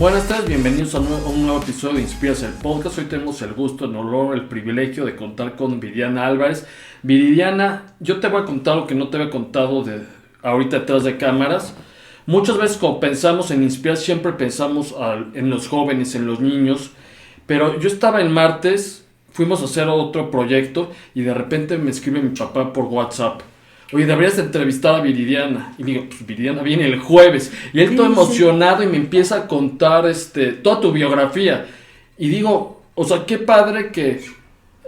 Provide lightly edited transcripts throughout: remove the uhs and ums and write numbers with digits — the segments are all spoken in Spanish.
Buenas tardes, bienvenidos a un nuevo episodio de Inspiras el Podcast. Hoy tenemos el gusto, el honor, el privilegio de contar con Viridiana Álvarez. Viridiana, yo te voy a contar lo que no te había contado ahorita detrás de cámaras. Muchas veces cuando pensamos en Inspirar siempre pensamos en los jóvenes, en los niños. Pero yo estaba el martes, fuimos a hacer otro proyecto y de repente me escribe mi papá por WhatsApp. Oye, deberías entrevistar a Viridiana. Y digo, pues Viridiana viene el jueves. Y él todo emocionado y me empieza a contar toda tu biografía. Y digo, o sea, qué padre que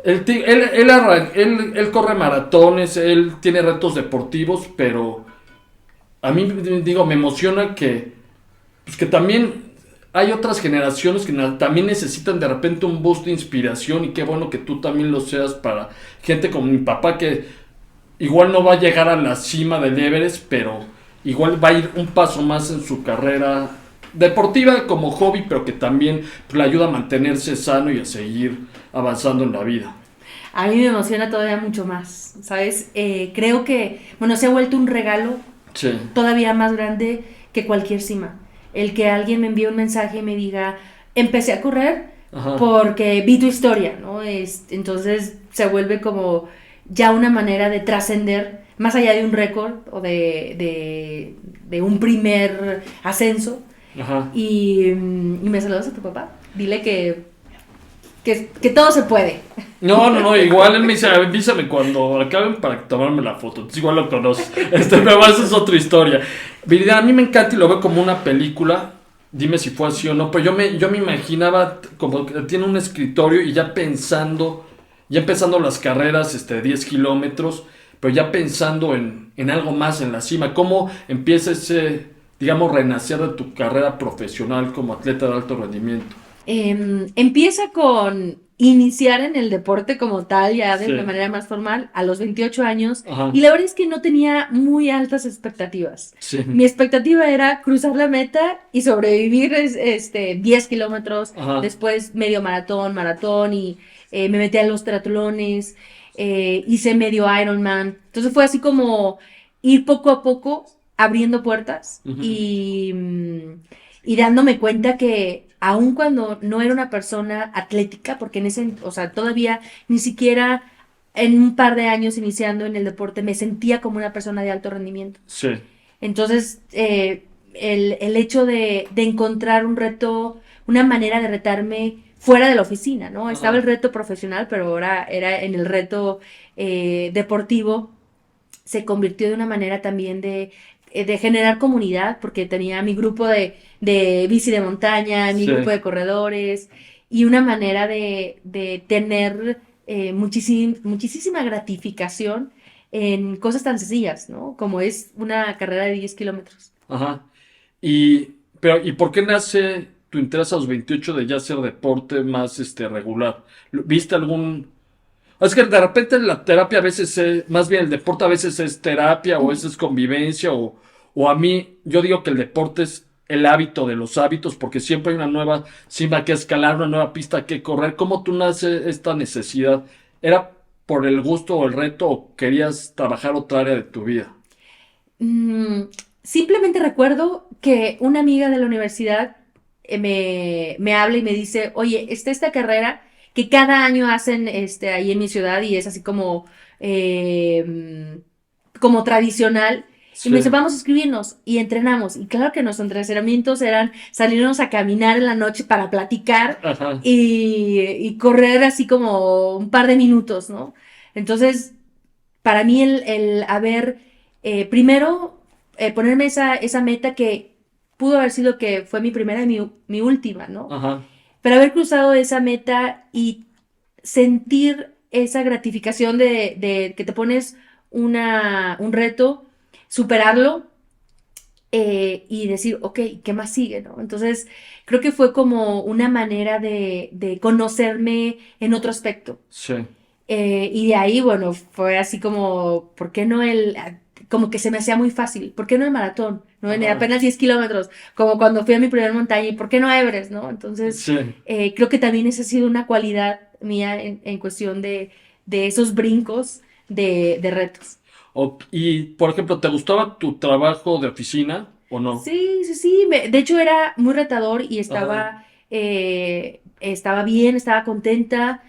él corre maratones, él tiene retos deportivos, pero a mí, digo, me emociona pues que también hay otras generaciones que también necesitan de repente un boost de inspiración. Y qué bueno que tú también lo seas para gente como mi papá que igual no va a llegar a la cima del Everest, pero igual va a ir un paso más en su carrera deportiva como hobby, pero que también le ayuda a mantenerse sano y a seguir avanzando en la vida. A mí me emociona todavía mucho más, ¿sabes? Creo que, se ha vuelto un regalo todavía más grande que cualquier cima. El que alguien me envíe un mensaje y me diga, empecé a correr porque vi tu historia, ¿no? Entonces se vuelve como ya una manera de trascender más allá de un récord o de un primer ascenso. Y me saludas a tu papá. Dile que todo se puede. No, igual él me dice, avísame cuando acaben para tomarme la foto. Entonces igual lo conoce. Pero esa es otra historia. A mí me encanta y lo veo como una película. Dime si fue así o no. Pero yo me imaginaba como que tiene un escritorio y ya empezando las carreras de 10 kilómetros, pero ya pensando en algo más en la cima. ¿Cómo empieza ese, digamos, renacer de tu carrera profesional como atleta de alto rendimiento? Empieza con iniciar en el deporte como tal, ya de manera más formal, a los 28 años. Y la verdad es que no tenía muy altas expectativas. Mi expectativa era cruzar la meta y sobrevivir 10 kilómetros, después medio maratón y me metí a los triatlones, hice medio Ironman. Entonces fue así como ir poco a poco abriendo puertas y dándome cuenta que aun cuando no era una persona atlética, porque todavía ni siquiera en un par de años iniciando en el deporte me sentía como una persona de alto rendimiento. Entonces, el hecho de encontrar un reto, una manera de retarme fuera de la oficina, ¿no? Estaba el reto profesional, pero ahora era en el reto deportivo, se convirtió de una manera también de generar comunidad, porque tenía mi grupo de bici de montaña, mi grupo de corredores, y una manera de tener muchísima gratificación en cosas tan sencillas, ¿no? Como es una carrera de 10 kilómetros. ¿Y por qué nace tu interés a los 28 de ya hacer deporte más regular? ¿Viste algún...? Es que de repente la terapia a veces más bien el deporte a veces es terapia o a veces es convivencia o a mí, yo digo que el deporte es el hábito de los hábitos porque siempre hay una nueva cima que escalar, una nueva pista que correr. ¿Cómo tú nace esta necesidad? ¿Era por el gusto o el reto o querías trabajar otra área de tu vida? Simplemente recuerdo que una amiga de la universidad me habla y me dice, oye, está esta carrera que cada año hacen ahí en mi ciudad y es así como tradicional. Y me dice, vamos a inscribirnos y entrenamos. Y claro que nuestros entrenamientos eran salirnos a caminar en la noche para platicar y correr así como un par de minutos, ¿no? Entonces, para mí el haber, primero, ponerme esa meta que pudo haber sido que fue mi primera y mi última, ¿no? Pero haber cruzado esa meta y sentir esa gratificación de que te pones un reto, superarlo y decir, ok, ¿qué más sigue, no? Entonces, creo que fue como una manera de conocerme en otro aspecto. Y de ahí, bueno, fue así como, ¿por qué no como que se me hacía muy fácil, ¿por qué no el maratón? ¿No? En apenas 10 kilómetros, como cuando fui a mi primer montaña, ¿y por qué no Everest? ¿No? Entonces, creo que también esa ha sido una cualidad mía en cuestión de esos brincos de retos. Y, por ejemplo, ¿te gustaba tu trabajo de oficina ¿o no? Sí, sí, sí. De hecho, era muy retador y estaba bien, estaba contenta,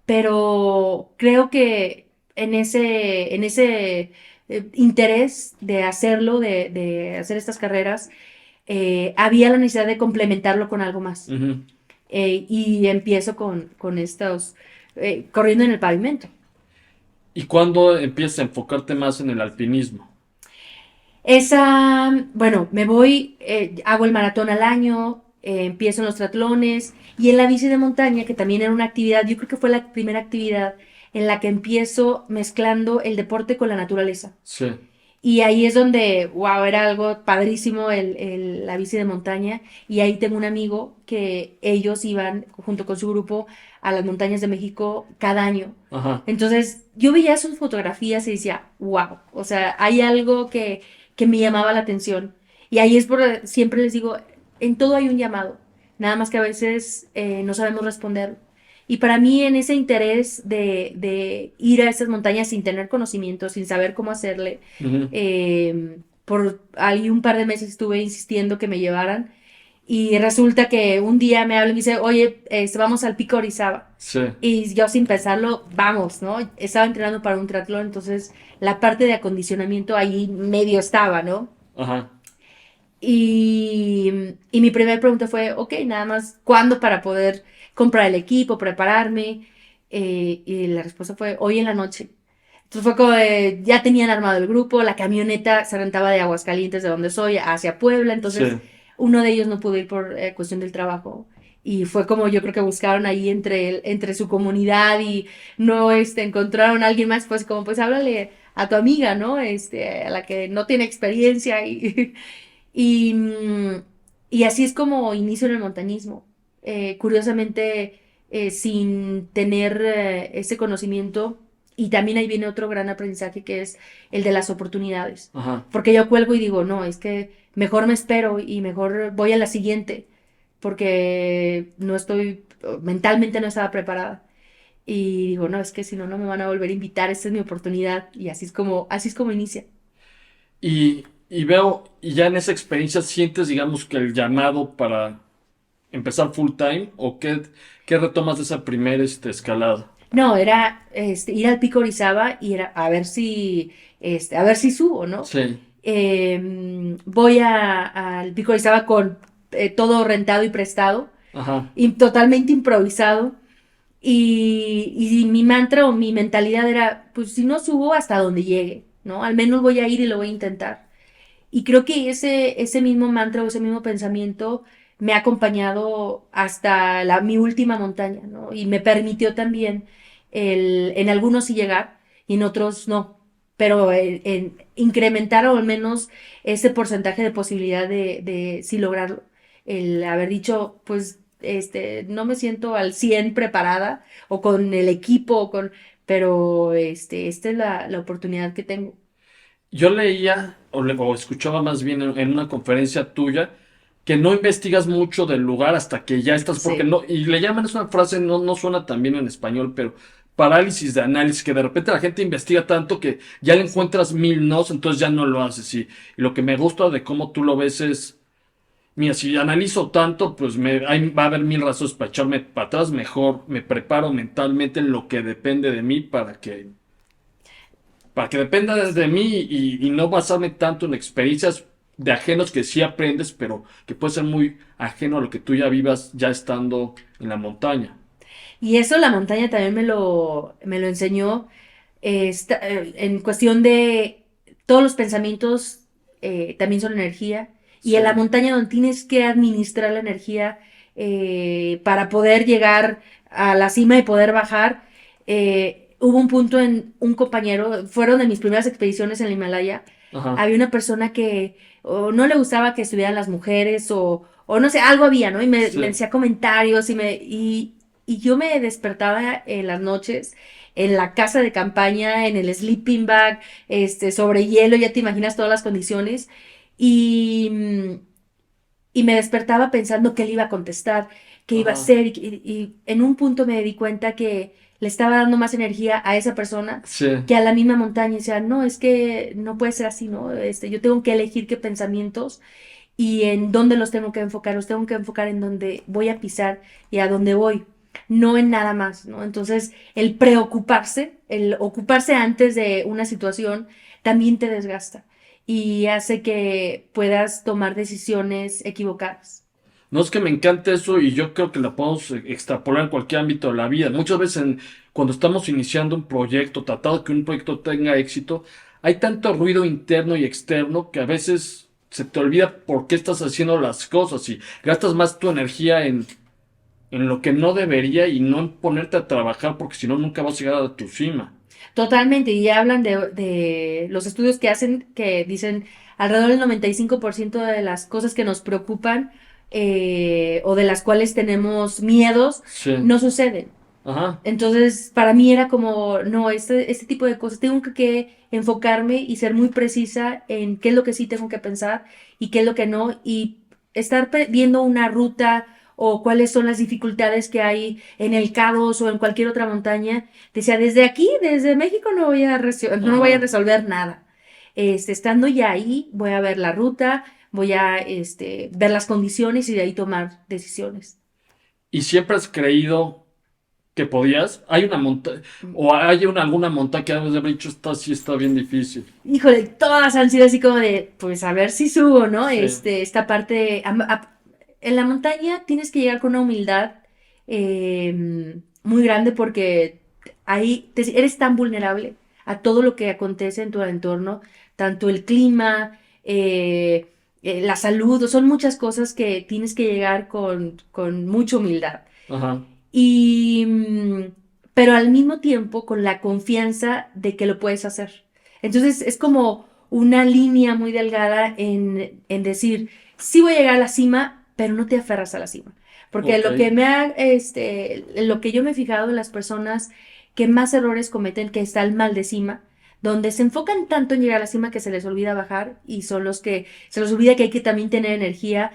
pero creo que en ese interés de hacerlo, de hacer estas carreras, había la necesidad de complementarlo con algo más. Ujú. Y empiezo con estos, corriendo en el pavimento. ¿Y cuándo empiezas a enfocarte más en el alpinismo? Bueno, me voy, hago el maratón al año, empiezo en los triatlones y en la bici de montaña, que también era una actividad, yo creo que fue la primera actividad en la que empiezo mezclando el deporte con la naturaleza. Sí. Y ahí es donde, wow, era algo padrísimo la bici de montaña. Y ahí tengo un amigo que ellos iban junto con su grupo a las montañas de México cada año. Ajá. Entonces yo veía sus fotografías y decía, wow, o sea, hay algo que me llamaba la atención. Y ahí es por, siempre les digo, en todo hay un llamado, nada más que a veces no sabemos responder. Y para mí en ese interés de ir a esas montañas sin tener conocimiento, sin saber cómo hacerle, Ujú. por ahí un par de meses estuve insistiendo que me llevaran y resulta que un día me habla y me dice, oye, vamos al Pico Orizaba. Sí. Y yo sin pensarlo, vamos, ¿no? Estaba entrenando para un triatlón, entonces la parte de acondicionamiento ahí medio estaba, ¿no? Ajá. Y mi primera pregunta fue, ok, nada más, ¿cuándo para poder comprar el equipo, prepararme? Y la respuesta fue, hoy en la noche. Entonces fue como de, ya tenían armado el grupo, la camioneta se rentaba de Aguascalientes, de donde soy, hacia Puebla, entonces Sí. uno de ellos no pudo ir por cuestión del trabajo. Y fue como yo creo que buscaron ahí entre su comunidad y no encontraron a alguien más, pues como pues háblale a tu amiga, ¿no? A la que no tiene experiencia y, y, y así es como inicio en el montañismo. Curiosamente, sin tener ese conocimiento, y también ahí viene otro gran aprendizaje que es el de las oportunidades. Ajá. Porque yo cuelgo y digo, no, es que mejor me espero y mejor voy a la siguiente, porque no estoy, mentalmente no estaba preparada. Y digo, no, es que si no, no me van a volver a invitar, esta es mi oportunidad. Y así es como inicia. Y veo, y ya en esa experiencia sientes, digamos, que el llamado para empezar full time, o qué retomas de esa primera escalada. No, era ir al Pico Orizaba y era a ver si subo, ¿no? Sí. Voy al Pico Orizaba con todo rentado y prestado Ajá. y totalmente improvisado. Y mi mantra o mi mentalidad era, pues si no subo hasta donde llegue, ¿no? Al menos voy a ir y lo voy a intentar. Y creo que ese mismo mantra o ese mismo pensamiento me ha acompañado hasta mi última montaña, ¿no? Y me permitió también en algunos sí llegar y en otros no, pero en incrementar o al menos ese porcentaje de posibilidad de sí lograrlo. El haber dicho, pues, no me siento al 100 preparada o con el equipo, pero esta es la oportunidad que tengo. Yo leía, o escuchaba más bien en una conferencia tuya, que no investigas mucho del lugar hasta que ya estás, porque Sí. no, y le llaman, es una frase, no suena tan bien en español, pero parálisis de análisis, que de repente la gente investiga tanto que ya le Sí. encuentras mil nos, entonces ya no lo haces. Y lo que me gusta de cómo tú lo ves es, mira, si analizo tanto, pues ahí va a haber mil razones para echarme para atrás, mejor me preparo mentalmente en lo que depende de mí para que dependa de mí y no basarme tanto en experiencias de ajenos que sí aprendes, pero que puede ser muy ajeno a lo que tú ya vivas ya estando en la montaña. Y eso la montaña también me lo enseñó en cuestión de todos los pensamientos también son energía. Y Sí. en la montaña donde tienes que administrar la energía para poder llegar a la cima y poder bajar, hubo un punto en un compañero, fueron de mis primeras expediciones en el Himalaya, Ajá. había una persona que o no le gustaba que estuvieran las mujeres o no sé, algo había, ¿no? Y me Sí. decía comentarios y yo me despertaba en las noches en la casa de campaña, en el sleeping bag, sobre hielo, ya te imaginas todas las condiciones. Y, y me despertaba pensando qué le iba a contestar, qué iba a Ajá. hacer. Y en un punto me di cuenta que le estaba dando más energía a esa persona Sí. que a la misma montaña. Y decía, no, es que no puede ser así, ¿no? Yo tengo que elegir qué pensamientos. y en dónde los tengo que enfocar. Los tengo que enfocar en dónde voy a pisar y a dónde voy, no en nada más, ¿no? Entonces, el preocuparse, el ocuparse antes de una situación, también te desgasta y hace que puedas tomar decisiones equivocadas. No, es que me encanta eso y yo creo que la podemos extrapolar en cualquier ámbito de la vida. Muchas veces cuando estamos iniciando un proyecto, tratando de que un proyecto tenga éxito, hay tanto ruido interno y externo que a veces se te olvida por qué estás haciendo las cosas y gastas más tu energía en lo que no debería y no en ponerte a trabajar porque si no nunca vas a llegar a tu cima. Totalmente, y hablan de los estudios que hacen que dicen alrededor del 95% de las cosas que nos preocupan o de las cuales tenemos miedos Sí. no suceden. Ajá. Entonces, para mí era como, no, este tipo de cosas, tengo que enfocarme y ser muy precisa en qué es lo que sí tengo que pensar y qué es lo que no, y estar viendo una ruta o cuáles son las dificultades que hay en el K2 o en cualquier otra montaña. Decía, desde aquí, desde México, no voy a, no voy a Ajá. resolver nada. Estando ya ahí, voy a ver la ruta, voy a ver las condiciones y de ahí tomar decisiones. ¿Y siempre has creído que podías? ¿Hay una montaña o hay alguna montaña que has dicho esta sí está bien difícil? Híjole, todas han sido así como de, pues a ver si subo, ¿no? Sí. Esta parte, en la montaña tienes que llegar con una humildad muy grande porque ahí eres tan vulnerable a todo lo que acontece en tu entorno, tanto el clima, la salud, son muchas cosas que tienes que llegar con mucha humildad. Ajá. Y, pero al mismo tiempo con la confianza de que lo puedes hacer. Entonces es como una línea muy delgada en decir, sí voy a llegar a la cima, pero no te aferras a la cima. Porque Ok. lo que yo me he fijado en las personas que más errores cometen, que está el mal de cima, donde se enfocan tanto en llegar a la cima que se les olvida bajar y son los que se les olvida que hay que también tener energía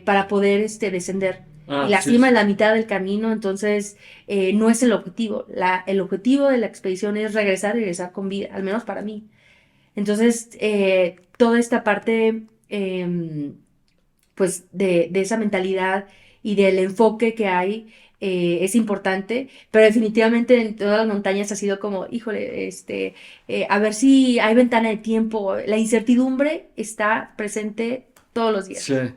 para poder descender. Y Ah, la sí. cima es la mitad del camino, entonces no es el objetivo. El objetivo de la expedición es regresar y regresar con vida, al menos para mí. Entonces, toda esta parte, pues, de esa mentalidad y del enfoque que hay es importante, pero definitivamente en todas las montañas ha sido como, híjole, a ver si hay ventana de tiempo. La incertidumbre está presente todos los Sí. días.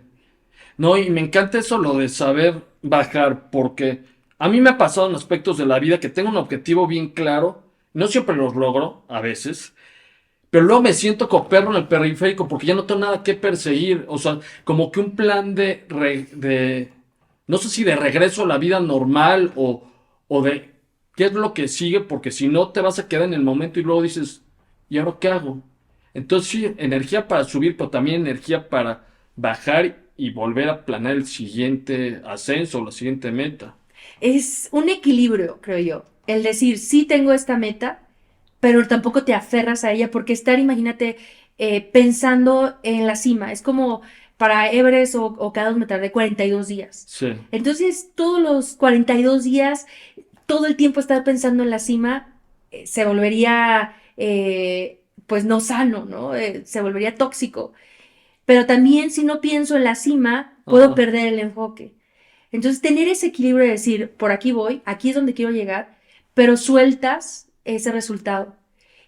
No, y me encanta eso lo de saber bajar, porque a mí me ha pasado en aspectos de la vida que tengo un objetivo bien claro, no siempre los logro, a veces, pero luego me siento como perro en el periférico porque ya no tengo nada que perseguir, o sea, como que un plan no sé si de regreso a la vida normal o de qué es lo que sigue, porque si no te vas a quedar en el momento y luego dices, ¿y ahora qué hago? Entonces sí, energía para subir, pero también energía para bajar y volver a planear el siguiente ascenso, la siguiente meta. Es un equilibrio, creo yo. El decir, sí tengo esta meta, pero tampoco te aferras a ella, porque estar, imagínate, pensando en la cima, es como para Everest o K2 me tardé 42 días. Sí, Entonces, todos los 42 días, todo el tiempo estar pensando en la cima, se volvería, pues no sano, ¿no? Se volvería tóxico. Pero también si no pienso en la cima, puedo ajá. perder el enfoque. Entonces, tener ese equilibrio de decir, por aquí voy, aquí es donde quiero llegar, pero sueltas ese resultado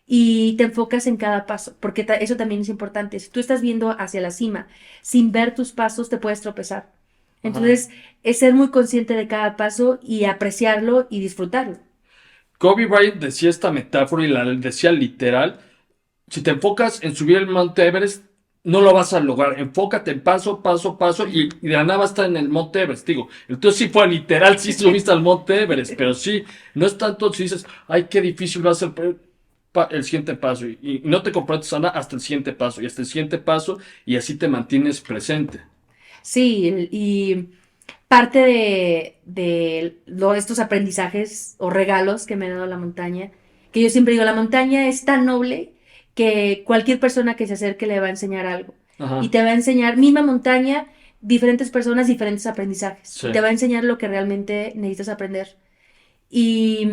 y te enfocas en cada paso, porque eso también es importante. Si tú estás viendo hacia la cima sin ver tus pasos, te puedes tropezar. Ajá. Entonces, es ser muy consciente de cada paso y apreciarlo y disfrutarlo. Kobe Bryant decía esta metáfora y la decía literal. Si te enfocas en subir el Monte Everest, no lo vas a lograr. Enfócate en paso, paso, paso y de la nada vas a estar en el Monte Everest. Digo, entonces sí fue literal, sí subiste al Monte Everest, pero sí, no es tanto si dices, ay, qué difícil va a ser el siguiente paso y no te comprometes a nada hasta el siguiente paso y hasta el siguiente paso y así te mantienes presente. Sí, y parte de estos aprendizajes o regalos que me ha dado la montaña, que yo siempre digo, la montaña es tan noble que cualquier persona que se acerque le va a enseñar algo. Y Ajá, te va a enseñar, misma montaña, diferentes personas, diferentes aprendizajes. sí, Y te va a enseñar lo que realmente necesitas aprender. Y,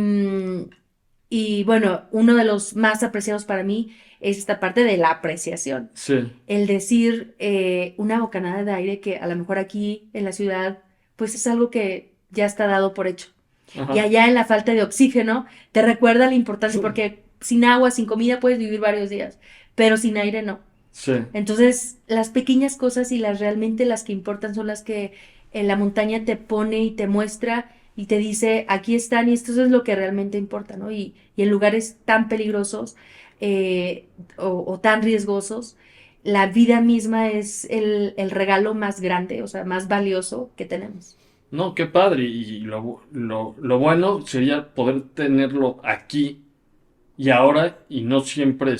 Y bueno, uno de los más apreciados para mí es esta parte de la apreciación. Sí. El decir una bocanada de aire que a lo mejor aquí en la ciudad, pues es algo que ya está dado por hecho. Y Ajá. allá en la falta de oxígeno, te recuerda la importancia, porque sin agua, sin comida puedes vivir varios días, pero sin aire no. Sí. Entonces, las pequeñas cosas y las realmente las que importan son las que en la montaña te pone y te muestra y te dice, aquí están y esto es lo que realmente importa, ¿no? Y en lugares tan peligrosos o tan riesgosos, la vida misma es el regalo más grande, o sea, más valioso que tenemos. No, qué padre. Y lo bueno sería poder tenerlo aquí y ahora y no siempre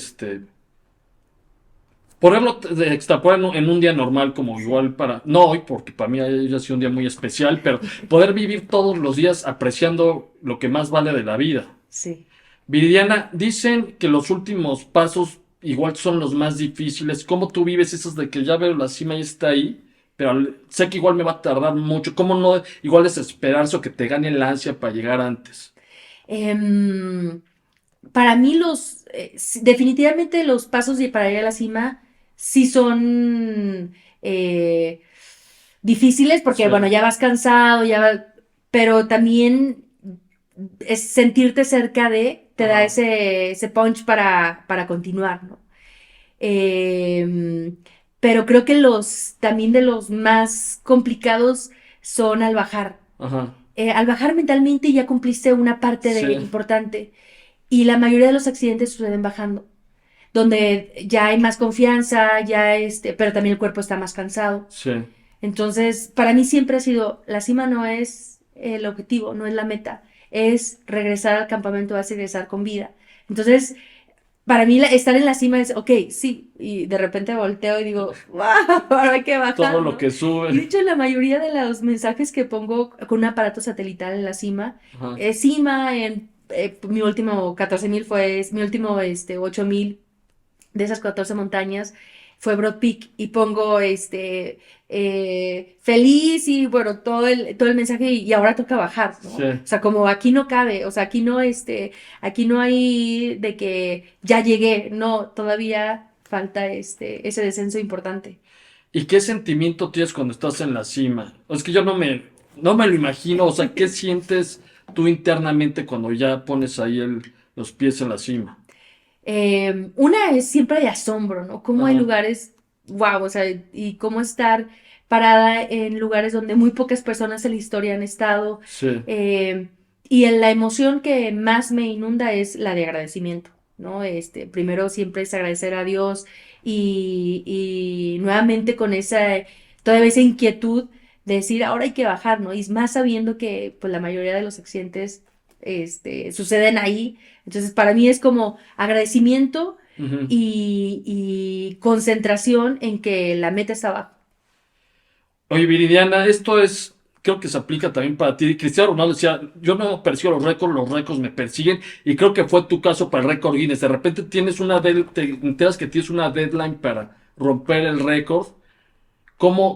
ponerlo extrapolar en un día normal como Sí, igual para, no hoy porque para mí ha sido un día muy especial, pero poder vivir todos los días apreciando lo que más vale de la vida. sí. Viridiana, dicen que los últimos pasos igual son los más difíciles. ¿Cómo tú vives esos de que ya veo la cima y está ahí? Pero sé que igual me va a tardar mucho. ¿Cómo no igual desesperarse o que te gane la ansia para llegar antes? Em, para mí definitivamente los pasos para ir a la cima sí son difíciles porque, Sí, bueno, ya vas cansado, pero también es sentirte cerca te da ajá, ese punch para continuar, ¿no? Em, pero creo que también de los más complicados son al bajar. ajá, Al bajar mentalmente ya cumpliste una parte sí, importante y la mayoría de los accidentes suceden bajando, donde ya hay más confianza, pero también el cuerpo está más cansado. sí. Entonces, para mí siempre ha sido, la cima no es el objetivo, no es la meta, es regresar al campamento base y regresar con vida. Entonces, para mí estar en la cima es, ok, sí, y de repente volteo y digo, wow, ahora hay que Todo bajar, lo ¿no? que Y de sube. hecho, la mayoría de los mensajes que pongo con un aparato satelital en la cima, Ajá, cima en mi último 14,000 mi último 8,000 de esas 14 montañas fue Broad Peak y pongo feliz y bueno, todo el mensaje y ahora toca bajar, ¿no? O sí. sea, como aquí no cabe, o sea, aquí no hay de que ya llegué, no, todavía falta ese descenso importante. ¿Y qué sentimiento tienes cuando estás en la cima? Es que yo no me lo imagino. O sea, ¿qué sientes tú internamente cuando ya pones ahí los pies en la cima? Una es siempre de asombro, ¿no? Cómo hay Ajá, lugares, wow, o sea, y cómo estar parada en lugares donde muy pocas personas en la historia han estado. sí, eh, y la emoción que más me inunda es la de agradecimiento, ¿no? Primero siempre es agradecer a Dios y nuevamente con todavía esa inquietud de decir, ahora hay que bajar, ¿no? Y más sabiendo que pues la mayoría de los accidentes, suceden ahí. Entonces, para mí es como agradecimiento ujú. y concentración en que la meta está abajo. Oye, Viridiana, creo que se aplica también para ti. Cristiano Ronaldo decía, yo no persigo los récords me persiguen, y creo que fue tu caso para el récord Guinness. De repente te enteras que tienes una deadline para romper el récord.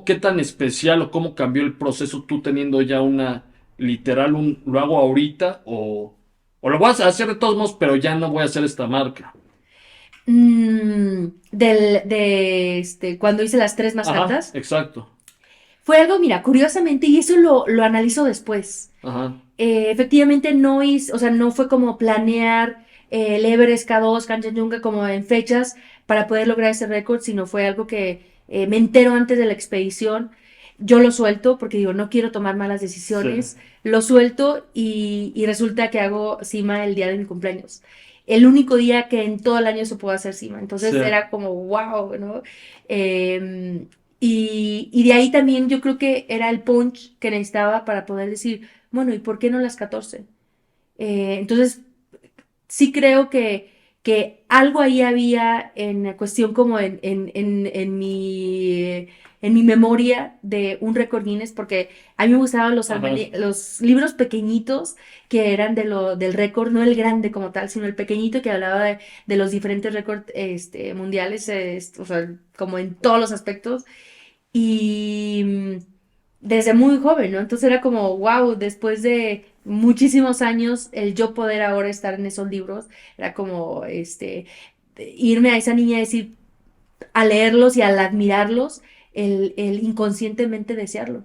¿Qué tan especial o cómo cambió el proceso tú teniendo ya lo hago ahorita o lo voy a hacer de todos modos, pero ya no voy a hacer esta marca? Cuando hice las tres más Ajá, altas, exacto. fue algo, mira, curiosamente, y eso lo analizo después. Ajá, Efectivamente no hice, o sea, no fue como planear el Everest K2, Kanchenjunga como en fechas para poder lograr ese récord, sino fue algo que me entero antes de la expedición. Yo lo suelto porque digo, no quiero tomar malas sí, decisiones, lo suelto y resulta que hago cima el día de mi cumpleaños. El único día que en todo el año se puede hacer cima. sí. Entonces era como, wow, ¿no? Eh, y de ahí también yo creo que era el punch que necesitaba para poder decir, bueno, ¿y por qué no las 14? Entonces, sí creo que algo ahí había en la cuestión como en mi memoria de un récord Guinness, porque a mí me gustaban Ajá, los libros pequeñitos que eran del récord, no el grande como tal, sino el pequeñito que hablaba de los diferentes récords mundiales, o sea, como en todos los aspectos. Y desde muy joven, ¿no? Entonces era como, wow, después de muchísimos años, el yo poder ahora estar en esos libros, era como, irme a esa niña y decir, a leerlos y al admirarlos, el inconscientemente desearlo.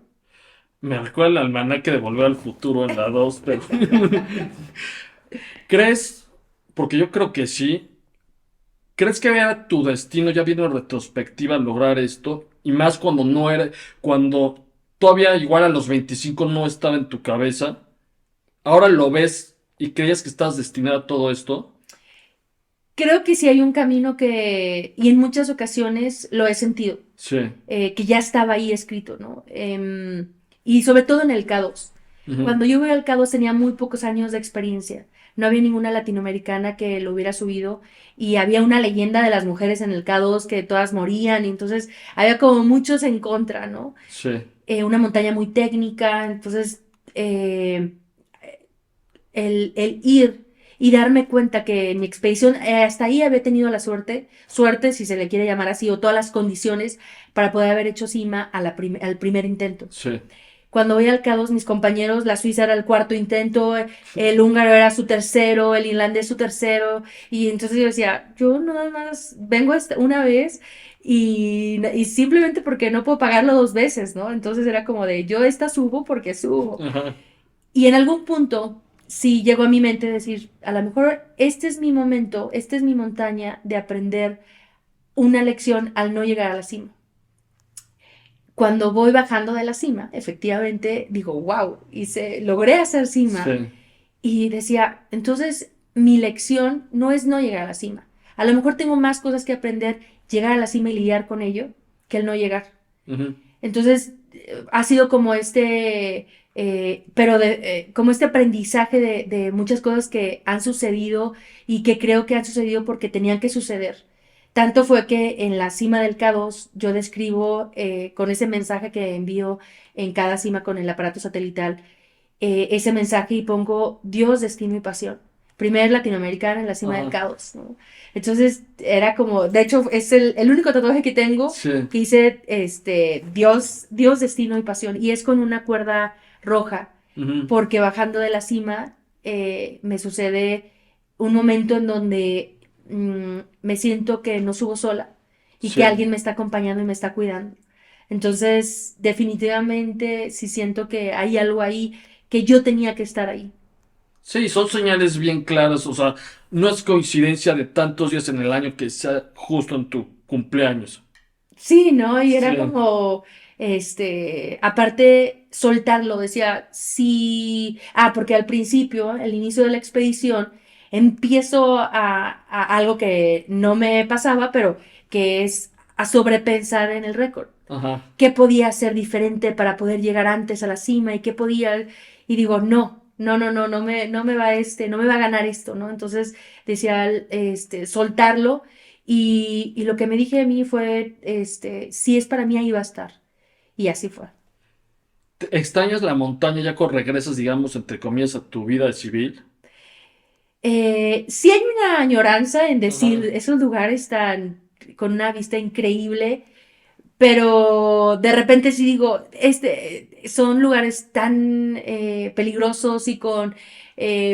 Me recuerda el almanaque de Volver al Futuro en la 2, pero ¿crees? Porque yo creo que sí. ¿Crees que era tu destino ya viendo en retrospectiva lograr esto? Y más cuando no era, cuando todavía igual a los 25 no estaba en tu cabeza. Ahora lo ves y creías que estás destinado a todo esto. Creo que sí hay un camino y en muchas ocasiones lo he sentido, Sí. que ya estaba ahí escrito, ¿no? Y sobre todo en el K2. Ujú. Cuando yo voy al K2 tenía muy pocos años de experiencia. No había ninguna latinoamericana que lo hubiera subido y había una leyenda de las mujeres en el K2 que todas morían y entonces había como muchos en contra, ¿no? Sí. Una montaña muy técnica, entonces eh, el ir y darme cuenta que en mi expedición hasta ahí había tenido la suerte si se le quiere llamar así, o todas las condiciones para poder haber hecho cima al primer intento. Sí. Cuando voy al K2, mis compañeros, la Suiza era el cuarto intento, el húngaro era su tercero, el irlandés su tercero, y entonces yo decía, yo nada más vengo una vez y simplemente porque no puedo pagarlo dos veces, ¿no? Entonces era como de, yo esta subo porque subo. Ajá. Y en algún punto sí llegó a mi mente decir, a lo mejor este es mi momento, esta es mi montaña de aprender una lección al no llegar a la cima. Cuando voy bajando de la cima, efectivamente digo, wow, logré hacer cima Sí. y decía, entonces mi lección no es no llegar a la cima. A lo mejor tengo más cosas que aprender, llegar a la cima y lidiar con ello, que el no llegar. Ujú. Entonces, ha sido como como este aprendizaje de muchas cosas que han sucedido y que creo que han sucedido porque tenían que suceder. Tanto fue que en la cima del K2 yo describo con ese mensaje que envío en cada cima con el aparato satelital, ese mensaje y pongo Dios, destino y pasión. Primer latinoamericana en la cima del Ajá. K2, ¿no? Entonces era como, de hecho es el único tatuaje que tengo Sí. que dice Dios, Dios, destino y pasión. Y es con una cuerda roja, Ujú. porque bajando de la cima me sucede un momento en donde me siento que no subo sola y que Sí. alguien me está acompañando y me está cuidando. Entonces, definitivamente sí siento que hay algo ahí que yo tenía que estar ahí. Sí, son señales bien claras, o sea, no es coincidencia de tantos días en el año que sea justo en tu cumpleaños. Sí, ¿no? Y era Sí. como, aparte, soltarlo, decía, sí, porque al principio, al inicio de la expedición, empiezo a algo que no me pasaba, pero que es a sobrepensar en el récord. Ajá. ¿Qué podía hacer diferente para poder llegar antes a la cima? ¿Y qué podía? Y digo, no me va a ganar esto, ¿no? Entonces decía, soltarlo y lo que me dije a mí fue, si es para mí, ahí va a estar. Y así fue. ¿Extrañas la montaña ya cuando regresas, digamos, entre comillas, a tu vida de civil? Sí hay una añoranza en decir Ajá. esos lugares tan con una vista increíble, pero de repente sí digo, son lugares tan peligrosos y con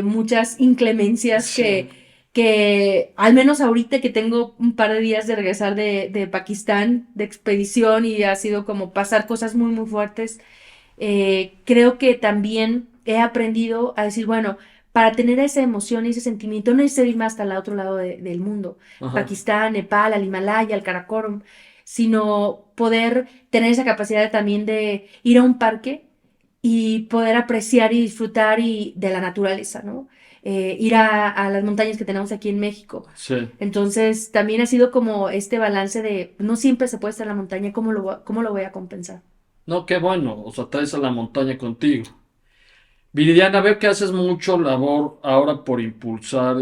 muchas inclemencias Sí. que al menos ahorita que tengo un par de días de regresar de Pakistán, de expedición y ha sido como pasar cosas muy, muy fuertes, creo que también he aprendido a decir, bueno, para tener esa emoción y ese sentimiento no necesito ir más hasta el otro lado del mundo, Ajá. Pakistán, Nepal, al Himalaya, al Karakorum, sino poder tener esa capacidad también de ir a un parque y poder apreciar y disfrutar de la naturaleza, ¿no? Ir a las montañas que tenemos aquí en México. Sí. Entonces, también ha sido como este balance de no siempre se puede estar en la montaña, cómo lo voy a compensar? No, qué bueno, o sea, traes a la montaña contigo. Viridiana, veo que haces mucho labor ahora por impulsar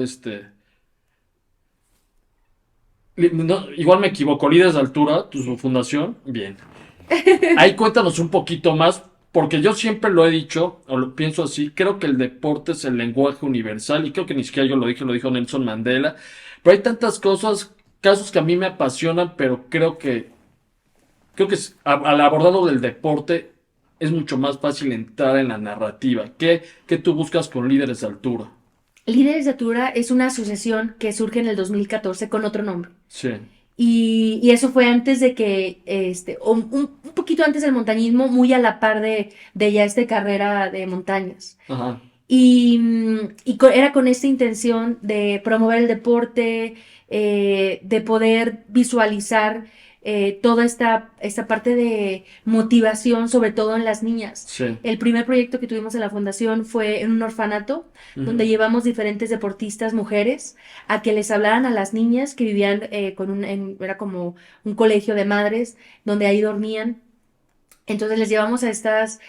igual me equivoco, Líderes de Altura, tu Sí. fundación. Bien. Ahí cuéntanos un poquito más, porque yo siempre lo he dicho, o lo pienso así, creo que el deporte es el lenguaje universal, y creo que ni siquiera yo lo dije, lo dijo Nelson Mandela. Pero hay tantas cosas, casos que a mí me apasionan, pero creo que al abordarlo del deporte, es mucho más fácil entrar en la narrativa. ¿Qué tú buscas con Líderes de Altura? Líderes de Altura es una asociación que surge en el 2014 con otro nombre. Sí. Y eso fue antes de que, un poquito antes del montañismo, muy a la par de ya esta carrera de montañas. Ajá. Era con esta intención de promover el deporte, de poder visualizar toda esta parte de motivación, sobre todo en las niñas. Sí. El primer proyecto que tuvimos en la fundación fue en un orfanato, donde llevamos diferentes deportistas mujeres a que les hablaran a las niñas que vivían era como un colegio de madres, donde ahí dormían. Entonces les llevamos a estas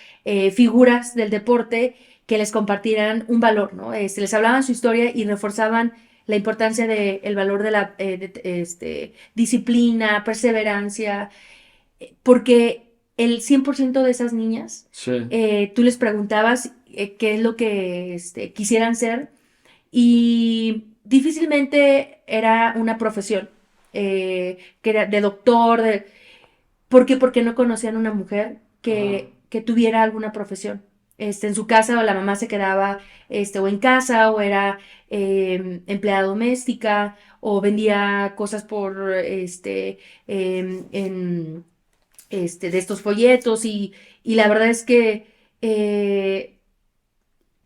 figuras del deporte que les compartieran un valor, ¿no? Les hablaban su historia y reforzaban la importancia del valor de la disciplina, perseverancia, porque el 100% de esas niñas, Sí. Tú les preguntabas qué es lo que quisieran ser y difícilmente era una profesión, que era de doctor, ¿por qué? Porque no conocían una mujer que tuviera alguna profesión. En su casa o la mamá se quedaba o en casa o era empleada doméstica o vendía cosas por de estos folletos y la verdad es que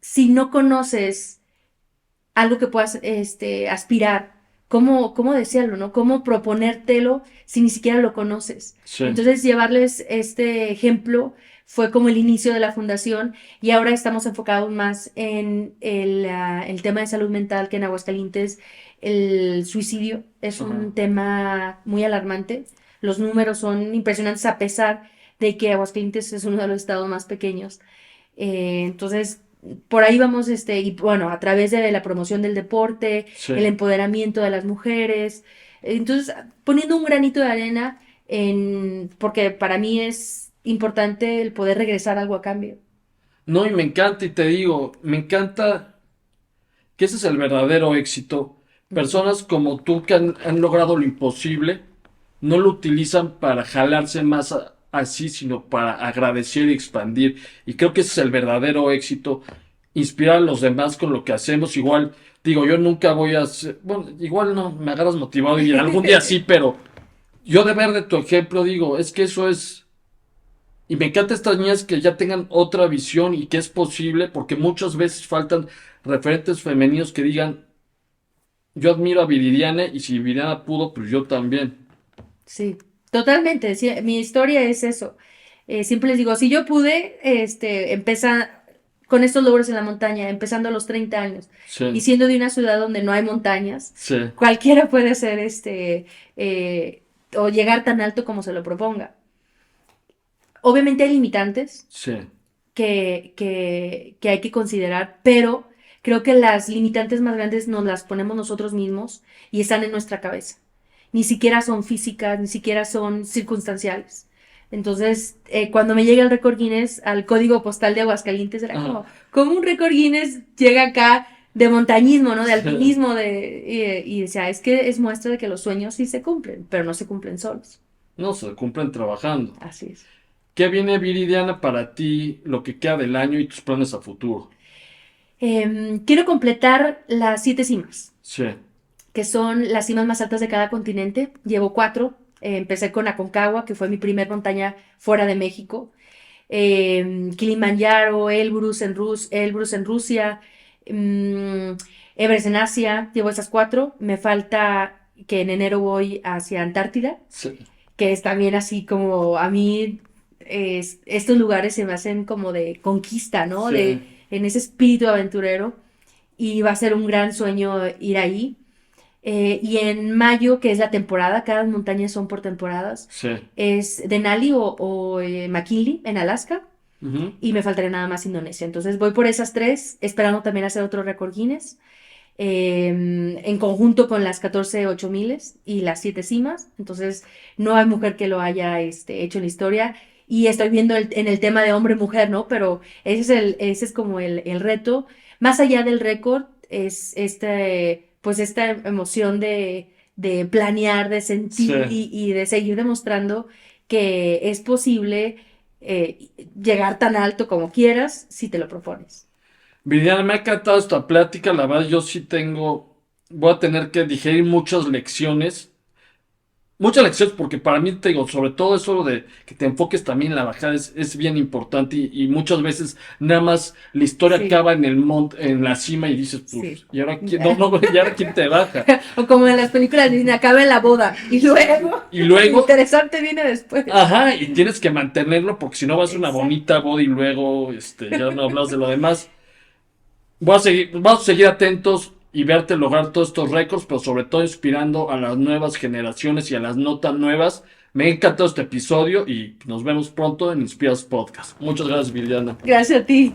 si no conoces algo que puedas aspirar, ¿cómo desearlo, no? ¿Cómo proponértelo si ni siquiera lo conoces? Sí. Entonces, llevarles este ejemplo fue como el inicio de la fundación y ahora estamos enfocados más en el tema de salud mental, que en Aguascalientes el suicidio es un tema muy alarmante. Los números son impresionantes a pesar de que Aguascalientes es uno de los estados más pequeños. Entonces, por ahí vamos, y bueno, a través de la promoción del deporte, Sí. el empoderamiento de las mujeres. Entonces, poniendo un granito de arena porque para mí es importante el poder regresar algo a cambio. No, y me encanta, y te digo, me encanta que ese es el verdadero éxito. Personas como tú que han logrado lo imposible, no lo utilizan para jalarse más así, sino para agradecer y expandir. Y creo que ese es el verdadero éxito, inspirar a los demás con lo que hacemos. Igual, digo, yo nunca voy a hacer, bueno, igual no, me agarras motivado y algún día sí, pero yo de ver de tu ejemplo digo, es que eso es... Y me encanta estas niñas que ya tengan otra visión y que es posible, porque muchas veces faltan referentes femeninos que digan, yo admiro a Viridiana y si Viridiana pudo, pues yo también. Sí, totalmente. Sí, mi historia es eso. Siempre les digo, si yo pude empezar con estos logros en la montaña, empezando a los 30 años y Sí, siendo de una ciudad donde no hay montañas, sí, cualquiera puede ser o llegar tan alto como se lo proponga. Obviamente hay limitantes sí, que hay que considerar, pero creo que las limitantes más grandes nos las ponemos nosotros mismos y están en nuestra cabeza. Ni siquiera son físicas, ni siquiera son circunstanciales. Entonces, cuando me llega el récord Guinness al código postal de Aguascalientes, era ajá, como un récord Guinness llega acá de montañismo, ¿no? De sí. alpinismo, y decía, es que es muestra de que los sueños sí se cumplen, pero no se cumplen solos. No, se cumplen trabajando. Así es. ¿Qué viene Viridiana para ti, lo que queda del año y tus planes a futuro? Quiero completar las 7 cimas, Sí, que son las cimas más altas de cada continente. Llevo 4. Empecé con Aconcagua, que fue mi primer montaña fuera de México. Kilimanjaro, Elbrus en Rusia, mm, Everest en Asia. Llevo esas 4. Me falta que en enero voy hacia Antártida, sí, que es también así como a mí estos lugares se me hacen como de conquista, ¿no? sí, En ese espíritu aventurero y va a ser un gran sueño ir ahí. Y en mayo, que es la temporada, cada montaña son por temporadas, sí. es Denali o McKinley en Alaska Ujú. y me faltaría nada más Indonesia. Entonces voy por esas 3, esperando también hacer otro récord Guinness en conjunto con las 14 8000 y las 7 cimas. Entonces no hay mujer que lo haya hecho en la historia. Y estoy viendo en el tema de hombre-mujer, ¿no? Pero ese es como el reto. Más allá del récord, es pues esta emoción de planear, de Sí, sentir y de seguir demostrando que es posible llegar tan alto como quieras si te lo propones. Viridiana, me ha encantado esta plática, la verdad yo sí voy a tener que digerir muchas lecciones porque para mí, te digo, sobre todo eso de que te enfoques también en la bajada es bien importante y muchas veces nada más la historia Sí. acaba en la cima y dices, pues, Sí. ¿y ahora quién, ¿y ahora quién te baja? O como en las películas de Disney, acaba en la boda y luego, Y luego, interesante viene después. ajá, y tienes que mantenerlo porque si no vas a una Exacto. bonita boda y luego, ya no hablas de lo demás. Vamos a seguir atentos y verte lograr todos estos récords, pero sobre todo inspirando a las nuevas generaciones y a las no tan nuevas. Me ha encantado este episodio y nos vemos pronto en Inspiras Podcast. Muchas gracias, Viridiana. Gracias a ti.